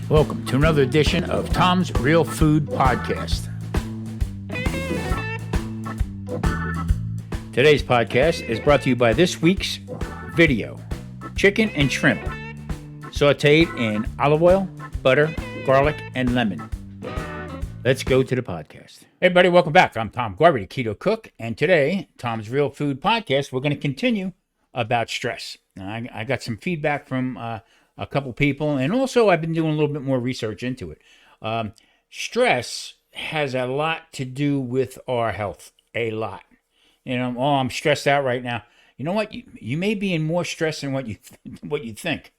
Welcome to another edition of Tom's Real Food Podcast. Today's podcast is brought to you by this week's video: chicken and shrimp, sauteed in olive oil, butter, garlic, and lemon. Let's go to the podcast. Hey everybody, welcome back. I'm Tom Garvey, the Keto Cook, and today, Tom's Real Food Podcast, we're going to continue about stress. Now, I got some feedback from a couple people, and also I've been doing a little bit more research into it. Stress has a lot to do with our health, a lot. You know, oh, I'm stressed out right now. You know what? You may be in more stress than what you think.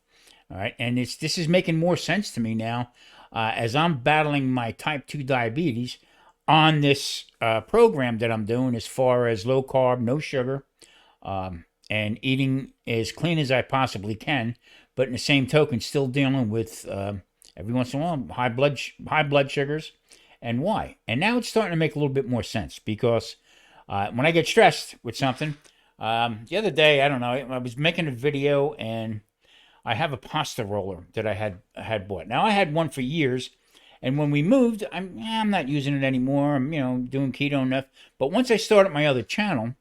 All right, and this is making more sense to me now as I'm battling my type 2 diabetes on this program that I'm doing as far as low carb, no sugar, and eating as clean as I possibly can, but in the same token, still dealing with every once in a while high blood sugars, and why. And now it's starting to make a little bit more sense because when I get stressed with something, the other day, I don't know, I was making a video and I have a pasta roller that I had bought. Now I had one for years, and when we moved, I'm not using it anymore. I'm doing keto enough. But once I started my other channel,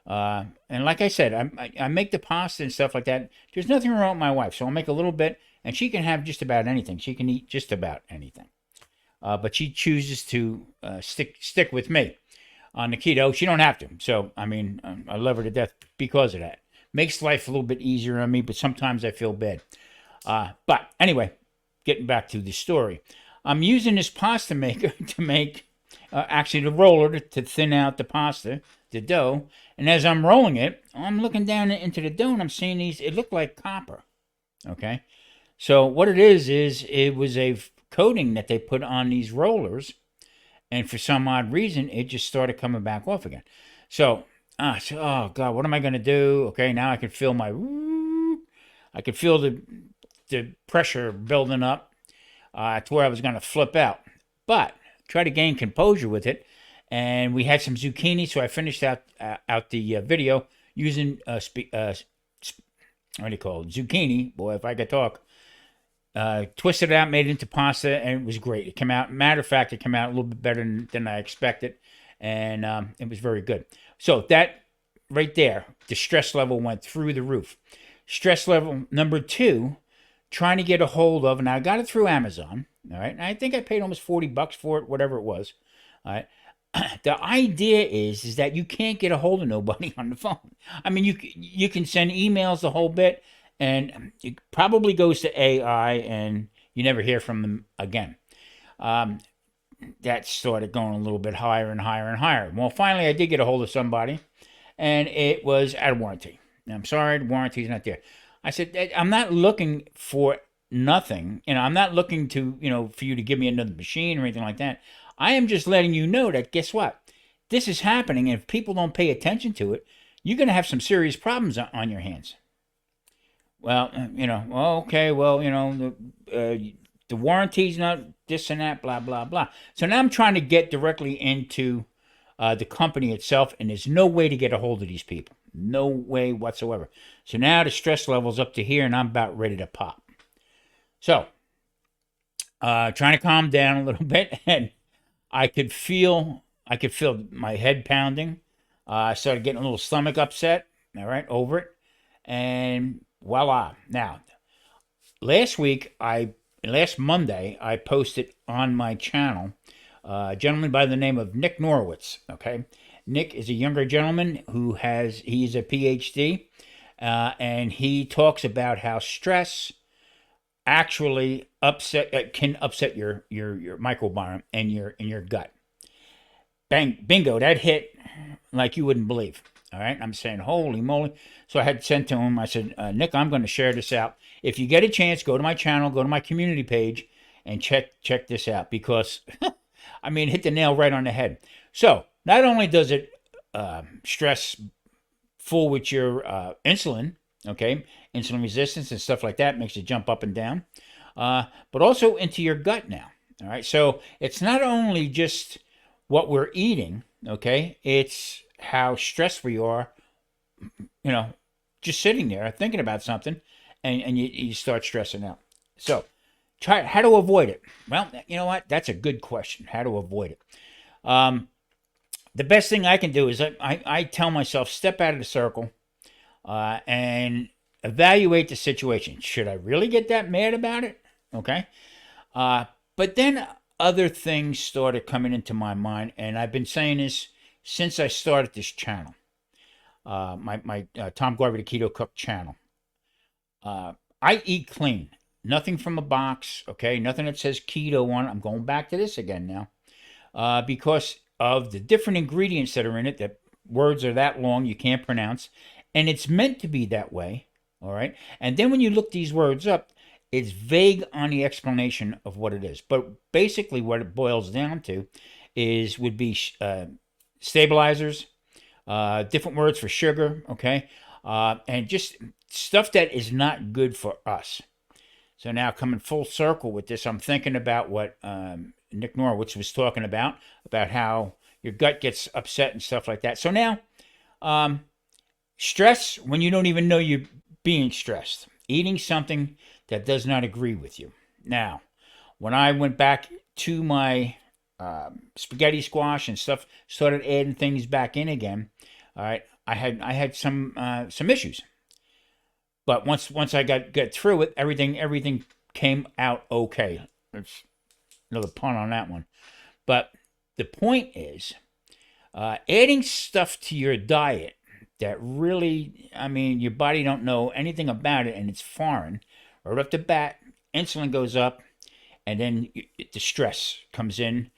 and like I said, I make the pasta and stuff like that. There's nothing wrong with my wife, so I'll make a little bit, and she can have just about anything. She can eat just about anything, but she chooses to stick with me on the keto. She don't have to, so I love her to death because of that. Makes life a little bit easier on me, but sometimes I feel bad. But anyway, getting back to the story, I'm using this pasta maker to make actually the roller to thin out the pasta, the dough. And as I'm rolling it, I'm looking down into the dough and I'm seeing these, it looked like copper. Okay. So what it is it was a coating that they put on these rollers. And for some odd reason, it just started coming back off again. So, oh God, what am I going to do? Okay. Now I can feel I could feel the pressure building up to where I was going to flip out. But try to gain composure with it. And we had some zucchini, so I finished out the video using what do you call it? Zucchini. Boy, if I could talk. Twisted it out, made it into pasta, and it was great. It came out. Matter of fact, it came out a little bit better than I expected, and it was very good. So that right there, the stress level went through the roof. Stress level number 2, trying to get a hold of, and I got it through Amazon. All right, and I think I paid almost $40 for it, whatever it was. All right. The idea is that you can't get a hold of nobody on the phone. I mean, you can send emails the whole bit, and it probably goes to AI, and you never hear from them again. That started going a little bit higher and higher and higher. Well, finally, I did get a hold of somebody, and it was out of warranty. I'm sorry, the warranty's not there. I said, I'm not looking for nothing. I'm not looking to, for you to give me another machine or anything like that. I am just letting you know that, guess what? This is happening, and if people don't pay attention to it, you're going to have some serious problems on your hands. Well, okay, well, the warranty's not this and that, blah, blah, blah. So now I'm trying to get directly into the company itself, and there's no way to get a hold of these people. No way whatsoever. So now the stress level's up to here, and I'm about ready to pop. So, trying to calm down a little bit, and I could feel my head pounding. I started getting a little stomach upset, all right, over it. And voila. Now, last Monday, I posted on my channel a gentleman by the name of Nick Norowitz, okay? Nick is a younger gentleman he's a PhD, and he talks about how stress actually can upset your microbiome and your gut. Bingo, that hit like you wouldn't believe. All right, I'm saying, holy moly. So I had sent to him, I said, Nick, I'm going to share this out. If you get a chance, go to my channel, go to my community page, and check this out, because hit the nail right on the head. So not only does it stress fool with your insulin, okay, insulin resistance and stuff like that, makes you jump up and down, but also into your gut now. All right, so it's not only just what we're eating, okay, it's how stressed we are, just sitting there thinking about something, and you start stressing out. So Try how to avoid it. Well, you know what? That's a good question. How to avoid it. Um, the best thing I can do is I tell myself step out of the circle and evaluate the situation. Should I really get that mad about it? Okay. Uh, but then other things started coming into my mind, and I've been saying this since I started this channel, my Tom Garvey the Keto Cook channel. I eat clean, nothing from a box. Okay, nothing that says keto on it. I'm going back to this again now because of the different ingredients that are in it. That words are that long you can't pronounce, and it's meant to be that way. All right, and then when you look these words up, it's vague on the explanation of what it is. But basically, what it boils down to would be stabilizers, different words for sugar, okay, and just stuff that is not good for us. So now coming full circle with this, I'm thinking about what Nick Norwich was talking about how your gut gets upset and stuff like that. So now, stress when you don't even know you're being stressed, eating something that does not agree with you. Now, when I went back to my spaghetti squash and stuff, started adding things back in again. All right, I had some issues, but once I got through it, everything came out okay. There's another pun on that one, but the point is, adding stuff to your diet that really, I mean, your body don't know anything about it and it's foreign. Right off the bat, insulin goes up, and then the stress comes in.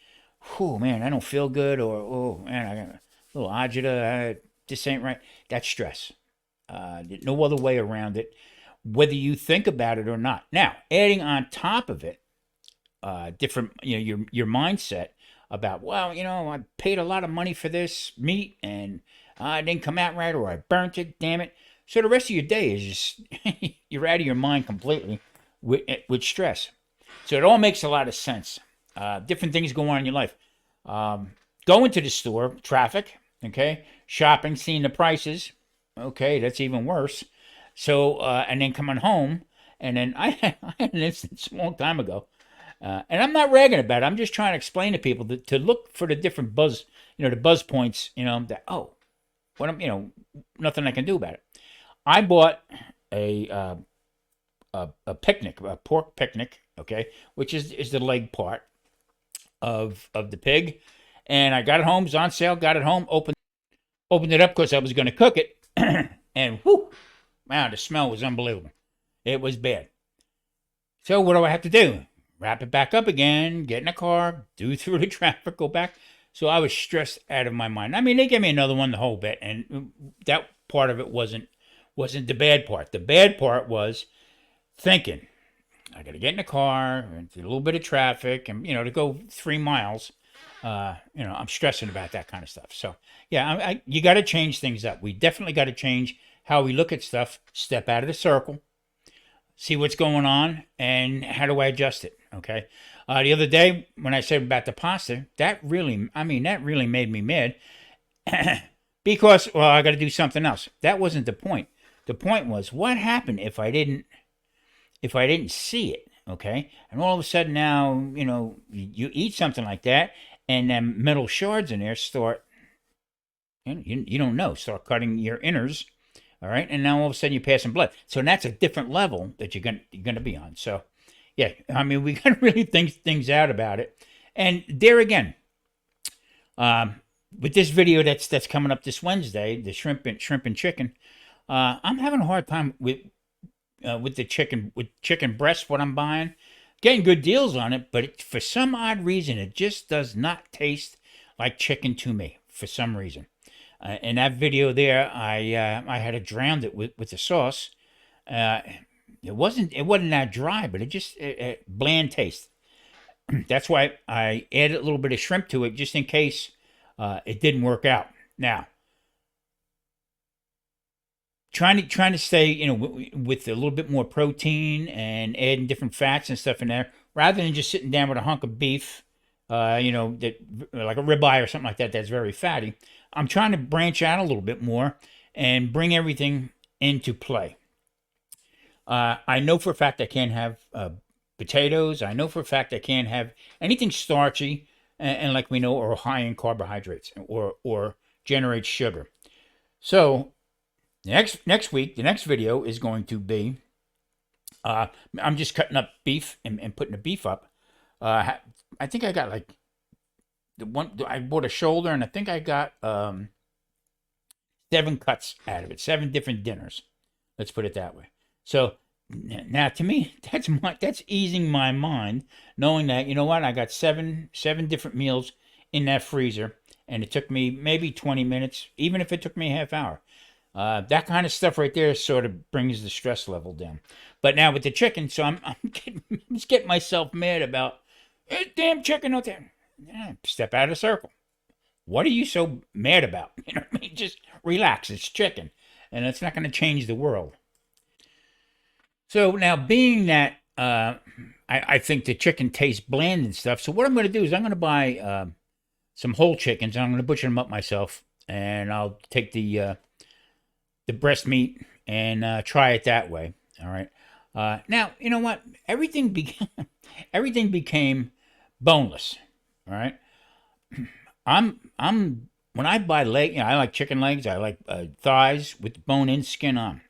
Oh man, I don't feel good, or oh man, I got a little agita. This ain't right. That's stress. No other way around it, whether you think about it or not. Now, adding on top of it, different, your mindset about, well, I paid a lot of money for this meat and it didn't come out right, or I burnt it. Damn it. So the rest of your day is just you're out of your mind completely with stress. So it all makes a lot of sense. Different things go on in your life. Going to the store, traffic, okay, shopping, seeing the prices, okay, that's even worse. So and then coming home, and then I had an instance a long time ago, and I'm not ragging about it. I'm just trying to explain to people to look for the different buzz, the buzz points, that what I'm, nothing I can do about it. I bought a picnic, a pork picnic, okay, which is the leg part of the pig, and I got it home. It was on sale. Got it home. Opened it up because I was going to cook it, and whoo, wow, the smell was unbelievable. It was bad. So what do I have to do? Wrap it back up again. Get in a car. Do through the traffic. Go back. So I was stressed out of my mind. I mean, they gave me another one the whole bit, and that part of it wasn't the bad part. The bad part was thinking, I got to get in the car, and a little bit of traffic, and to go 3 miles. I'm stressing about that kind of stuff. So yeah, you got to change things up. We definitely got to change how we look at stuff. Step out of the circle, see what's going on, and how do I adjust it? Okay. The other day when I said about the pasta, that really made me mad because, well, I got to do something else. That wasn't the point. The point was, what happened if I didn't see it? Okay. And all of a sudden now, you eat something like that, and then metal shards in there start, you don't know, start cutting your innards. All right. And now all of a sudden you're passing blood. So that's a different level that you're going to be on. So yeah, I mean, we got to really think things out about it. And there again, with this video that's coming up this Wednesday, the shrimp and chicken, I'm having a hard time with the chicken breast. What I'm buying, getting good deals on it, but for some odd reason, it just does not taste like chicken to me. For some reason, in that video there, I had to drown it with the sauce. It wasn't that dry, but it just bland taste. That's why I added a little bit of shrimp to it, just in case it didn't work out. Now, trying to stay, with a little bit more protein and adding different fats and stuff in there, rather than just sitting down with a hunk of beef, that like a ribeye or something like that that's very fatty. I'm trying to branch out a little bit more and bring everything into play. I know for a fact I can't have potatoes. I know for a fact I can't have anything starchy and like we know, or high in carbohydrates or generate sugar. So next week, the next video is going to be I'm just cutting up beef and putting the beef up. I think I got like the one I bought a shoulder, and I think I got 7 cuts out of it, 7 different dinners. Let's put it that way. So now, to me, that's easing my mind, knowing that, you know what, I got seven different meals in that freezer, and it took me maybe 20 minutes, even if it took me a half hour. That kind of stuff right there sort of brings the stress level down. But now with the chicken, so I'm just getting myself mad about damn chicken out there. Yeah, step out of the circle. What are you so mad about? You know what I mean? Just relax. It's chicken, and it's not going to change the world. So now, being that I think the chicken tastes bland and stuff, so what I'm going to do is I'm going to buy some whole chickens, and I'm going to butcher them up myself, and I'll take the breast meat and try it that way. All right. Now, you know what? Everything became boneless. All right. I'm when I buy leg, you know, I like chicken legs. I like thighs with bone in, skin on.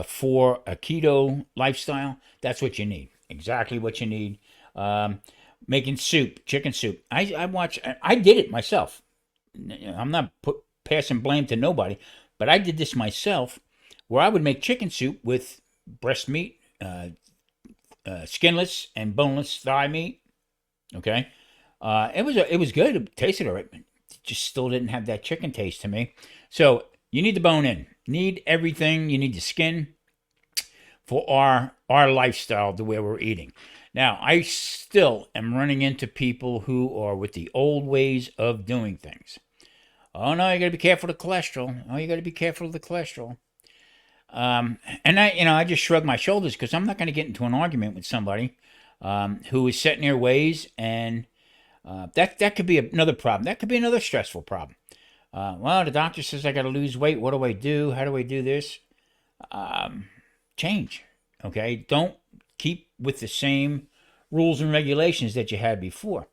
For a keto lifestyle, that's what you need. Exactly what you need. Making soup, chicken soup. I did it myself. I'm not passing blame to nobody, but I did this myself, where I would make chicken soup with breast meat, skinless and boneless thigh meat. Okay, it was good. It tasted all right, but it just still didn't have that chicken taste to me. So you need the bone in. Need everything. You need the skin for our lifestyle, the way we're eating. Now, I still am running into people who are with the old ways of doing things. Oh no, you got to be careful of the cholesterol. Oh, you got to be careful of the cholesterol. And I just shrug my shoulders, because I'm not going to get into an argument with somebody who is set in their ways, and that could be another problem. That could be another stressful problem. Well, the doctor says I got to lose weight. What do I do? How do I do this? Change. Okay, don't keep with the same rules and regulations that you had before.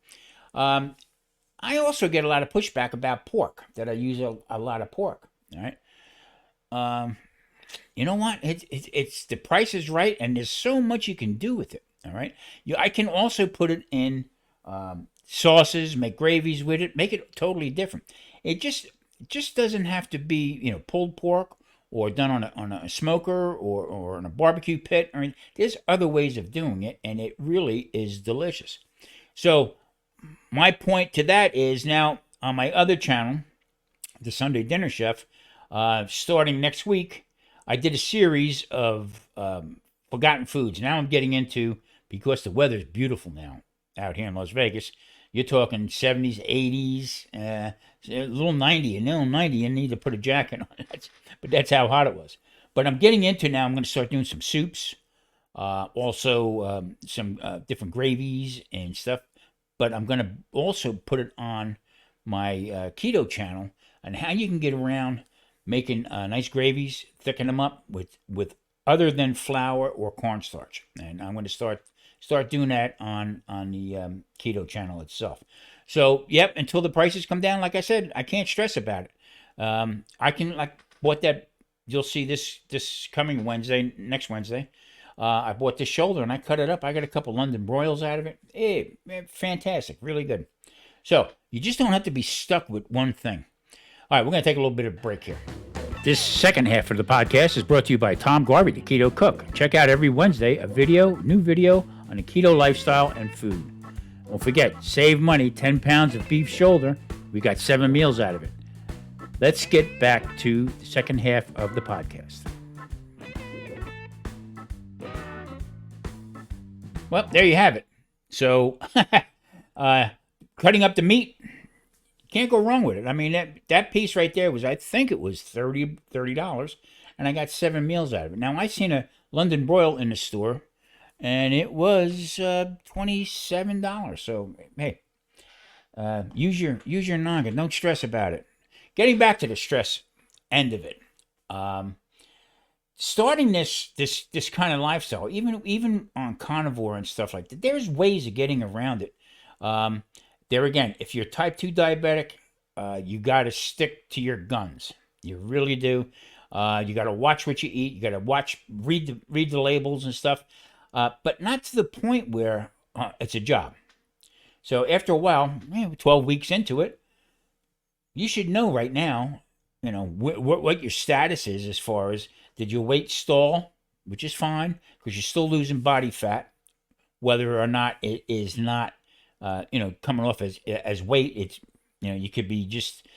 I also get a lot of pushback about pork, that I use a lot of pork. All right. You know what? It's the price is right, and there's so much you can do with it. All right. I can also put it in sauces, make gravies with it, make it totally different. It just doesn't have to be, pulled pork, or done on a smoker, or on a barbecue pit. I mean, there's other ways of doing it, and it really is delicious. So my point to that is, now on my other channel, the Sunday Dinner Chef, starting next week, I did a series of forgotten foods. Now I'm getting into, because the weather's beautiful now out here in Las Vegas. You're talking 70s, 80s, a little 90, and little 90, you need to put a jacket on. But that's how hot it was. But I'm getting into now, I'm going to start doing some soups, also some different gravies and stuff. But I'm going to also put it on my keto channel, on how you can get around making nice gravies, thicken them up with other than flour or cornstarch. And I'm going to start doing that on the keto channel itself. So, yep, until the prices come down, like I said, I can't stress about it. I can, like, bought that, you'll see this coming Wednesday, next Wednesday. I bought this shoulder, and I cut it up. I got a couple London broils out of it. Hey, fantastic, really good. So, you just don't have to be stuck with one thing. All right, we're going to take a little bit of a break here. This second half of the podcast is brought to you by Tom Garvey, the Keto Cook. Check out every Wednesday a new video on the keto lifestyle and food. Don't forget, save money, 10 pounds of beef shoulder. We got 7 meals out of it. Let's get back to the second half of the podcast. Well, there you have it. So, cutting up the meat, can't go wrong with it. I mean, that piece right there was, I think it was $30, and I got 7 meals out of it. Now, I seen a London broil in the store, and it was $27. So, hey, use your noggin. Don't stress about it. Getting back to the stress end of it. starting this kind of lifestyle, even on carnivore and stuff like that, there's ways of getting around it. Um, there again, if you're type 2 diabetic, you got to stick to your guns. You really do. You got to watch what you eat. You got to read the labels and stuff, but not to the point where it's a job. So after a while, 12 weeks into it, you should know right now, what your status is as far as did your weight stall, which is fine because you're still losing body fat, whether or not it is not, coming off as weight. It's, you could be just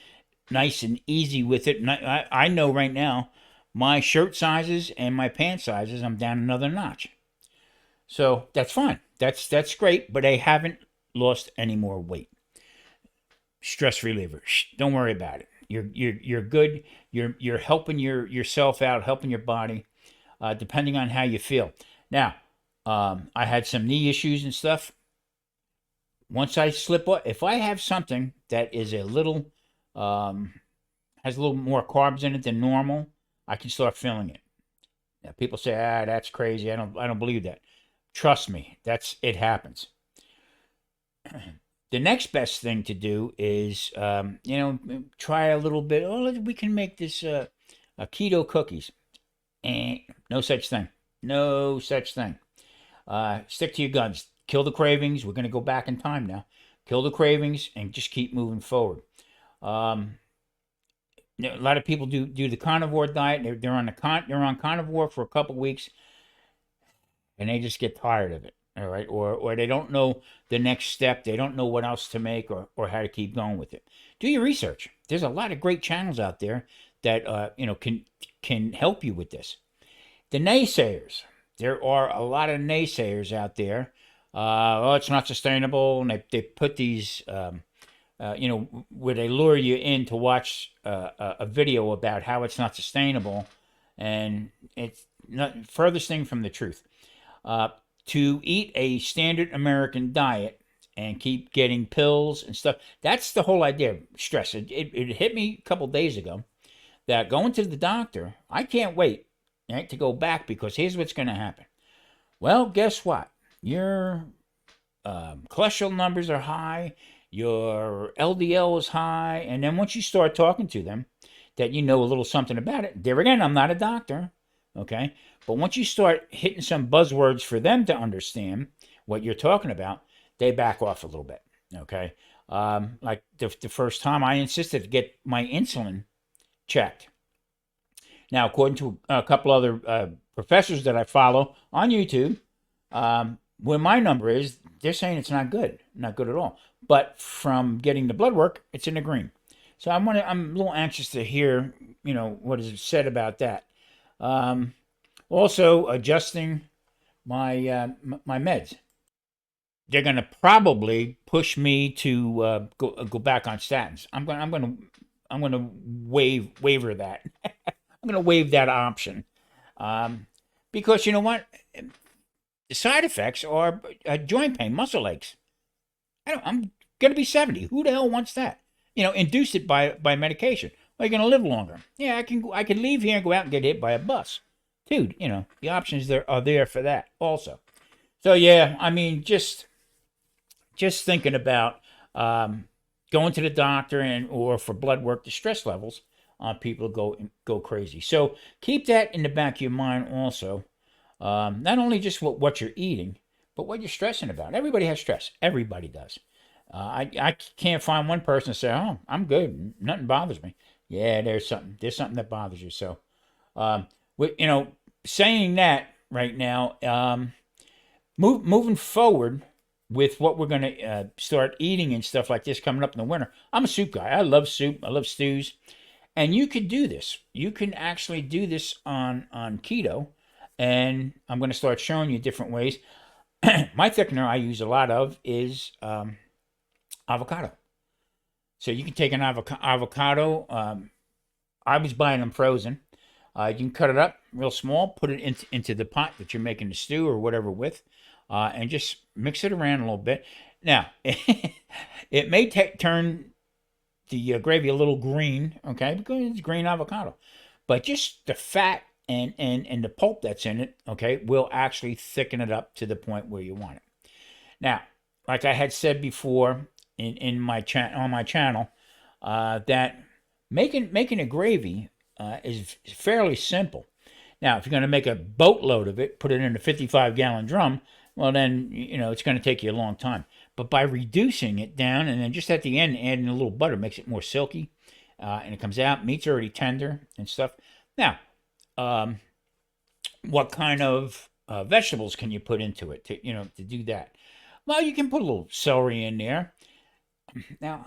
nice and easy with it. And I know right now, my shirt sizes and my pant sizes, I'm down another notch. So that's fine. That's great, but I haven't lost any more weight. Stress reliever. Don't worry about it. You're good. You're helping yourself out, helping your body, depending on how you feel. Now, I had some knee issues and stuff. Once I slip up, if I have something that is a little has a little more carbs in it than normal, I can start feeling it. Now, people say, that's crazy. I don't believe that. Trust me, it happens. The next best thing to do is, try a little bit. Oh, we can make this keto cookies. No such thing. No such thing. Stick to your guns. Kill the cravings. We're going to go back in time now. Kill the cravings and just keep moving forward. A lot of people do the carnivore diet. They're on carnivore for a couple weeks, and they just get tired of it. All right, or they don't know the next step. They don't know what else to make or how to keep going with it. Do your research. There's a lot of great channels out there that can help you with this. The naysayers. There are a lot of naysayers out there. It's not sustainable, and they put these, where they lure you in to watch a video about how it's not sustainable, and it's not furthest thing from the truth. To eat a standard American diet and keep getting pills and stuff. That's the whole idea of stress. It hit me a couple days ago that going to the doctor, I can't wait, right, to go back because here's what's going to happen. Well, guess what? Your cholesterol numbers are high, your LDL is high, and then once you start talking to them, that you know a little something about it. There again, I'm not a doctor, okay? But once you start hitting some buzzwords for them to understand what you're talking about, they back off a little bit, okay? Like the first time I insisted to get my insulin checked. Now, according to a couple other professors that I follow on YouTube, where my number is, they're saying it's not good at all. But from getting the blood work, it's in the green. So I'm a little anxious to hear, what is said about that. Also, adjusting my my meds. They're going to probably push me to go back on statins. I'm going to waiver that. I'm going to waive that option, because you know what? The side effects are joint pain, muscle aches. I'm going to be 70. Who the hell wants that? Induce it by medication. Well, you're going to live longer. Yeah, I can leave here and go out and get hit by a bus. Dude, the options are there for that also. So yeah, I mean, just thinking about going to the doctor or for blood work, the stress levels on people go crazy. So keep that in the back of your mind also. Not only just what you're eating, but what you're stressing about. Everybody has stress. Everybody does. I can't find one person to say, "Oh, I'm good. Nothing bothers me." Yeah, there's something that bothers you. So, saying that right now, moving forward with what we're going to start eating and stuff like this coming up in the winter. I'm a soup guy. I love soup. I love stews. And you could do this. You can actually do this on keto. And I'm going to start showing you different ways. My thickener I use a lot of is avocado. So you can take an avocado. I was buying them frozen. You can cut it up real small, put it into the pot that you're making the stew or whatever with, and just mix it around a little bit. Now, it may turn the gravy a little green, okay, because it's green avocado. But just the fat and the pulp that's in it, okay, will actually thicken it up to the point where you want it. Now, like I had said before in my on my channel, that making a gravy is fairly simple. Now, if you're going to make a boatload of it, put it in a 55-gallon drum, well, then, it's going to take you a long time. But by reducing it down and then just at the end adding a little butter makes it more silky, and it comes out. Meat's already tender and stuff. Now, what kind of vegetables can you put into it to do that? Well, you can put a little celery in there. Now,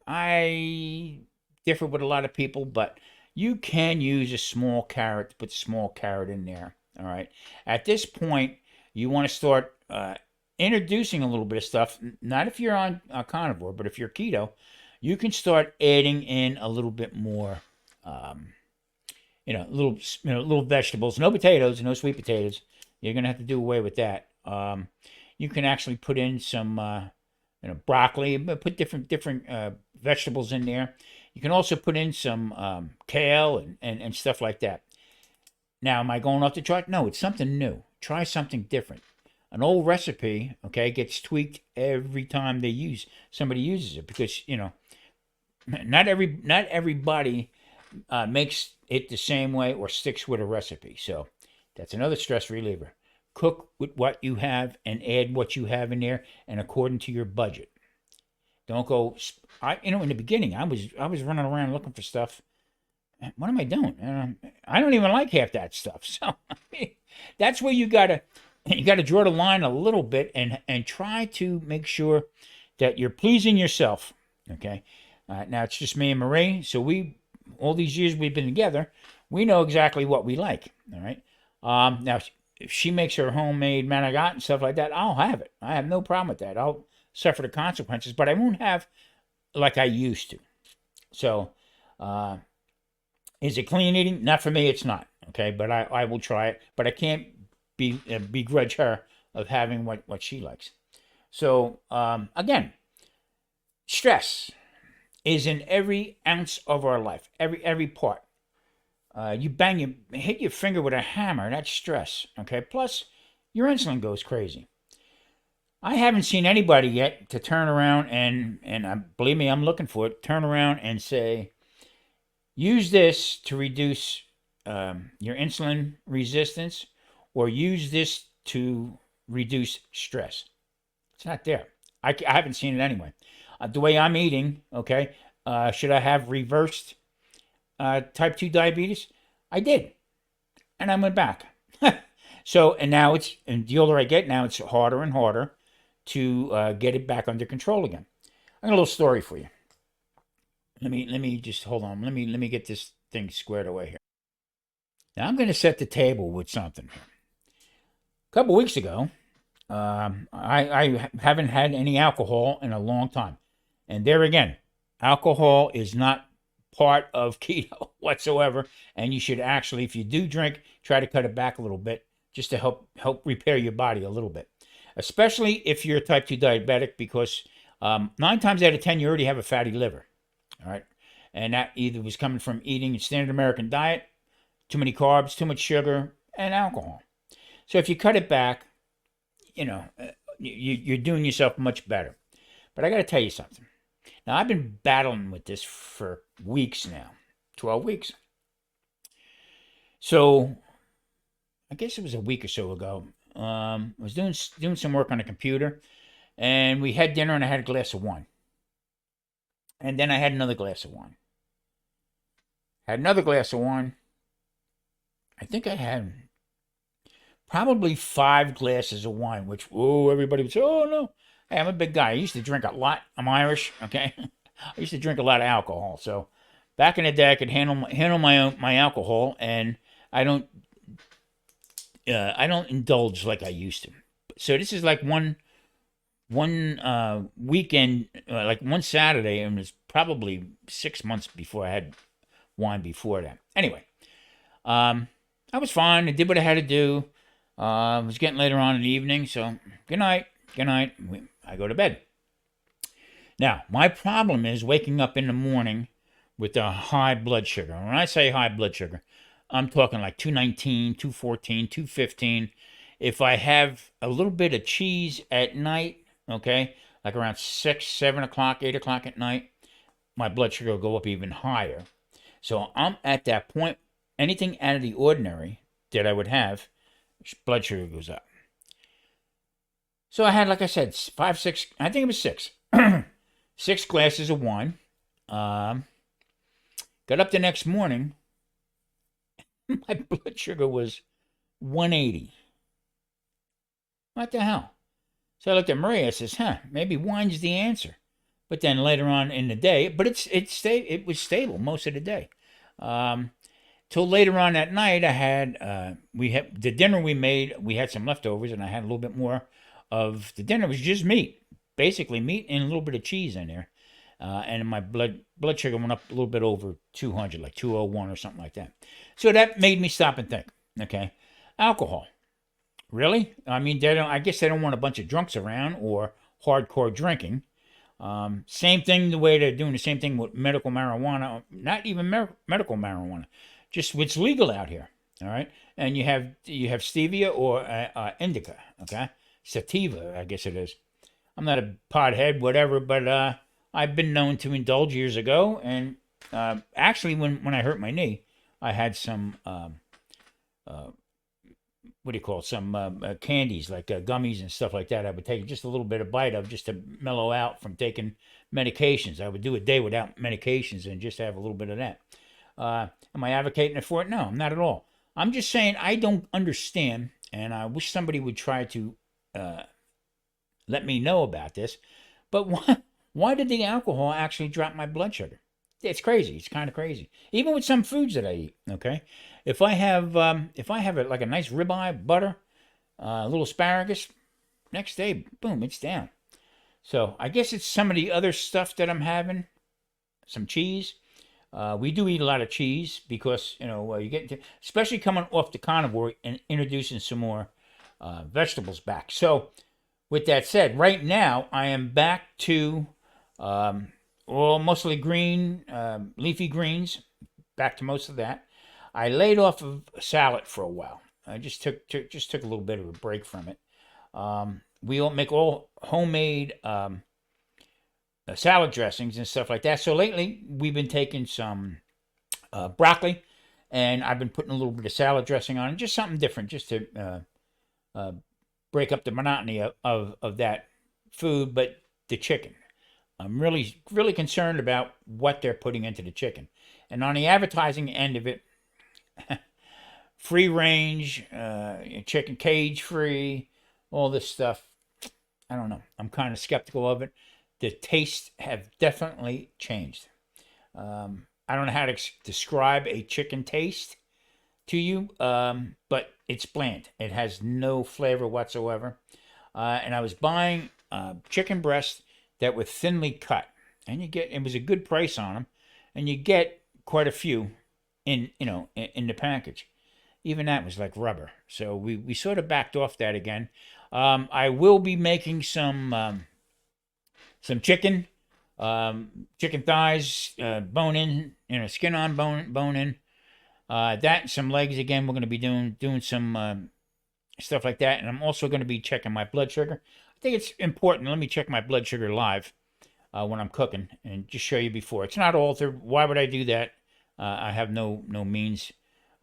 I differ with a lot of people, but you can use a small carrot to put a small carrot in there. All right. At this point, you want to start introducing a little bit of stuff. Not if you're on a carnivore, but if you're keto, you can start adding in a little bit more, little vegetables. No potatoes, no sweet potatoes. You're gonna have to do away with that. You can actually put in some, broccoli. Put different vegetables in there. You can also put in some kale and stuff like that. Now, am I going off the chart? No, it's something new. Try something different. An old recipe, okay, gets tweaked every time somebody uses it because not everybody makes it the same way or sticks with a recipe. So that's another stress reliever. Cook with what you have and add what you have in there and according to your budget. Don't go. In the beginning, I was running around looking for stuff. What am I doing? I don't even like half that stuff. So that's where you gotta draw the line a little bit and try to make sure that you're pleasing yourself. Okay. Now it's just me and Marie. So all these years we've been together, we know exactly what we like. All right. Now if she makes her homemade manigot and stuff like that, I'll have it. I have no problem with that. I'll suffer the consequences, but I won't have like I used to. So, is it clean eating? Not for me, it's not. Okay, but I will try it. But I can't begrudge her of having what she likes. So, again, stress is in every ounce of our life, every part. You hit your finger with a hammer, that's stress. Okay, plus your insulin goes crazy. I haven't seen anybody yet to turn around and believe me, I'm looking for it. Turn around and say, use this to reduce your insulin resistance, or use this to reduce stress. It's not there. I haven't seen it anyway. The way I'm eating, okay, should I have reversed type 2 diabetes? I did. And I went back. So, and the older I get, now it's harder and harder to get it back under control again. I got a little story for you. Let me just hold on. Let me get this thing squared away here. Now I'm going to set the table with something. A couple weeks ago, I haven't had any alcohol in a long time, and there again, alcohol is not part of keto whatsoever, and you should actually, if you do drink, try to cut it back a little bit just to help repair your body a little bit, especially if you're type 2 diabetic, because 9 times out of 10 you already have a fatty liver. All right, and that either was coming from eating a standard American diet, too many carbs, too much sugar, and alcohol. So if you cut it back, you're doing yourself much better. But I got to tell you something. Now, I've been battling with this for weeks now, 12 weeks. So I guess it was a week or so ago. I was doing some work on the computer, and we had dinner, and I had a glass of wine. And then I had another glass of wine. Had another glass of wine. I think I had probably 5 glasses of wine, which, everybody would say, oh, no. Hey, I'm a big guy. I used to drink a lot. I'm Irish, okay? I used to drink a lot of alcohol. So back in the day, I could handle my alcohol, and I don't indulge like I used to. So this is like one weekend, like one Saturday, and it was probably 6 months before I had wine before that. Anyway, I was fine. I did what I had to do. It was getting later on in the evening, so good night. I go to bed. Now, my problem is waking up in the morning with a high blood sugar. When I say high blood sugar, I'm talking like 219, 214, 215. If I have a little bit of cheese at night, okay, like around 6, 7 o'clock, 8 o'clock at night, my blood sugar will go up even higher. So I'm at that point. Anything out of the ordinary that I would have, blood sugar goes up. So I had, like I said, 5, 6, I think it was 6, 6 glasses of wine. Got up the next morning, my blood sugar was 180. What the hell? So I looked at Maria. I says, maybe wine's the answer. But then later on in the day, but it was stable most of the day. Till later on that night, I had we had the dinner we made. We had some leftovers, and I had a little bit more of the dinner. It was just meat, basically meat and a little bit of cheese in there. And my blood sugar went up a little bit over 200, like 201 or something like that. So that made me stop and think. Okay, alcohol. Really? I mean, I guess they don't want a bunch of drunks around or hardcore drinking. Same thing the way they're doing the same thing with medical marijuana. Not even medical marijuana, just what's legal out here. All right, and you have stevia or indica. Okay, sativa, I guess it is. I'm not a pothead, whatever, but I've been known to indulge years ago. And actually, when I hurt my knee, I had some what do you call it? Some candies like gummies and stuff like that. I would take just a little bit of bite of just to mellow out from taking medications. I would do a day without medications and just have a little bit of that. Am I advocating for it? No, I'm not at all. I'm just saying I don't understand, and I wish somebody would try to let me know about this. But why did the alcohol actually drop my blood sugar? It's crazy. It's kind of crazy. Even with some foods that I eat. Okay, if I have like a nice ribeye, butter, a little asparagus, next day, boom, it's down. So I guess it's some of the other stuff that I'm having. Some cheese. We do eat a lot of cheese because you get especially coming off the carnivore and introducing some more vegetables back. So with that said, right now I am back to mostly green, leafy greens. Back to most of that. I laid off of salad for a while. I just took a little bit of a break from it. We all make all homemade salad dressings and stuff like that. So lately we've been taking some broccoli, and I've been putting a little bit of salad dressing on it, just something different, just to break up the monotony of that food. But the chicken, I'm really, really concerned about what they're putting into the chicken. And on the advertising end of it, free range, chicken cage free, all this stuff. I don't know. I'm kind of skeptical of it. The tastes have definitely changed. I don't know how to describe a chicken taste to you, but it's bland. It has no flavor whatsoever. And I was buying chicken breasts that were thinly cut, and it was a good price on them, and you get quite a few in the package. Even that was like rubber. So we sort of backed off that again. I will be making some chicken, chicken thighs, bone in, skin on, bone in. That and some legs again. We're going to be doing some stuff like that, and I'm also going to be checking my blood sugar. I think it's important. Let me check my blood sugar live when I'm cooking, and just show you before. It's not altered. Why would I do that? I have no means,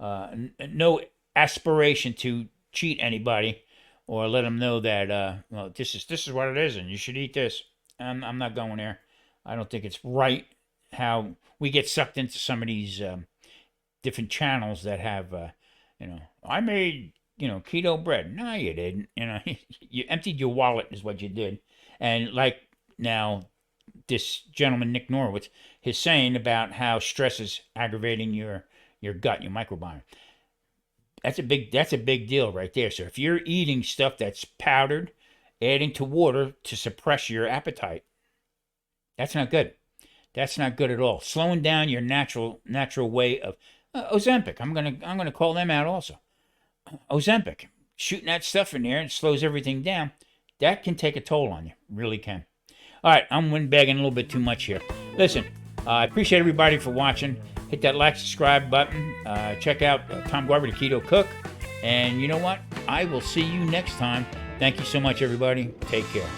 no aspiration to cheat anybody or let them know that this is what it is, and you should eat this. I'm not going there. I don't think it's right how we get sucked into some of these different channels that have, I made, keto bread. No, you didn't. You emptied your wallet is what you did. And like now, this gentleman, Nick Norwitz, is saying about how stress is aggravating your gut, your microbiome. That's a big deal right there. So if you're eating stuff that's powdered, adding to water to suppress your appetite, that's not good. That's not good at all. Slowing down your natural way of Ozempic. I'm gonna call them out also. Ozempic, shooting that stuff in there, and slows everything down. That can take a toll on you. Really can. All right, I'm windbagging a little bit too much here. Listen, I appreciate everybody for watching. Hit that like, subscribe button. Check out Tom Garber, the Keto Cook. And you know what? I will see you next time. Thank you so much, everybody. Take care.